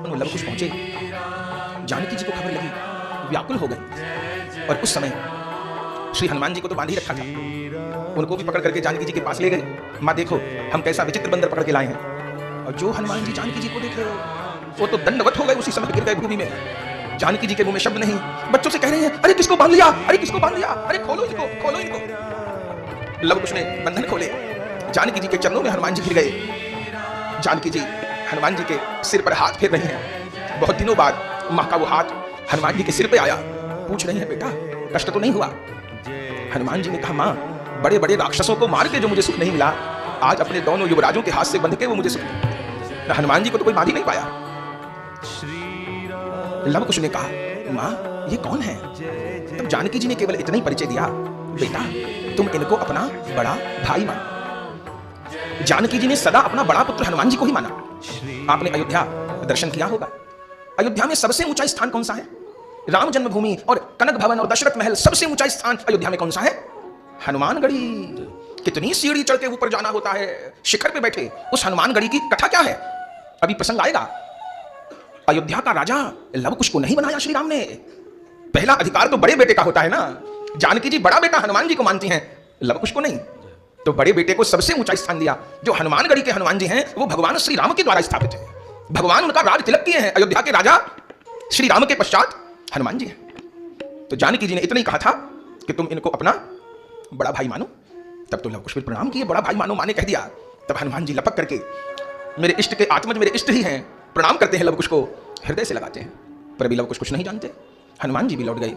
महात्मा love कुश पहुंचे। जानकी जी को खबर लगी, व्याकुल हो गए। और उस समय श्री हनुमान जी को तो बांध ही रखा था, उनको भी पकड़ करके जानकी जी के पास ले गए। माँ देखो हम कैसा विचित्र बंदर पकड़ के लाए हैं। और जो हनुमान जी जानकी जी को देखे वो तो दंडवत हो गए, उसी समय गिर गए भूमि में। जानकी जी के मुंह में शब्द नहीं, बच्चों से कह रहे हैं अरे किसको बांध लिया, अरे किसको बांध लिया, अरे खोलो इनको, खोलो इनको। लव कुश ने बंधन खोले, जानकी जी के चरणों में हनुमान जी गिर गए। जानकी जी हनुमान जी के सिर पर हाथ फेर रही हैं। बहुत दिनों बाद माँ का वो हाथ हनुमान जी के सिर पे आया, पूछ रही है बेटा कष्ट तो नहीं हुआ। हनुमान जी ने कहा माँ बड़े बड़े राक्षसों को मार के जो मुझे सुख नहीं मिला, आज अपने दोनों युवराजों के हाथ से बंध के वो मुझे सुख मिला। हनुमान जी को तो कोई बांध ही नहीं पाया। लव कुश ने कहा माँ ये कौन है। तब जानकी जी ने केवल इतना ही परिचय दिया, बेटा तुम इनको अपना बड़ा भाई मानो। जानकी जी ने सदा अपना बड़ा पुत्र हनुमान जी को ही माना। आपने अयोध्या दर्शन किया होगा, अयोध्या में सबसे ऊंचा स्थान कौन सा है? राम जन्मभूमि और कनक भवन और दशरथ महल, सबसे ऊंचा स्थान अयोध्या में कौन सा है? हनुमानगढ़ी। कितनी सीढ़ी चढ़ के ऊपर जाना होता है, शिखर पे बैठे उस हनुमानगढ़ी की कथा क्या है, अभी प्रसंग आएगा। अयोध्या का राजा लव कुश को नहीं बनाया श्री राम ने। पहला अधिकार तो बड़े बेटे का होता है ना। जानकी जी बड़ा बेटा हनुमान जी को मानती हैं, लव कुश को नहीं। तो बड़े बेटे को सबसे ऊंचा स्थान दिया। जो हनुमानगढ़ी के हनुमान जी हैं वो भगवान श्री राम के द्वारा स्थापित है। भगवान उनका राज तिलक किए हैं। अयोध्या के राजा श्री राम के पश्चात हनुमान जी हैं। तो जानकी जी ने इतना ही कहा था कि तुम इनको अपना बड़ा भाई मानो। तब तो लव कुश प्रणाम किए, बड़ा भाई मानो माने कह दिया। तब हनुमान जी लपक करके मेरे इष्ट के आत्मज मेरे इष्ट ही हैं, प्रणाम करते हैं लव कुश को, हृदय से लगाते हैं। पर अभी लव कुश कुछ नहीं जानते। हनुमान जी भी लौट गए।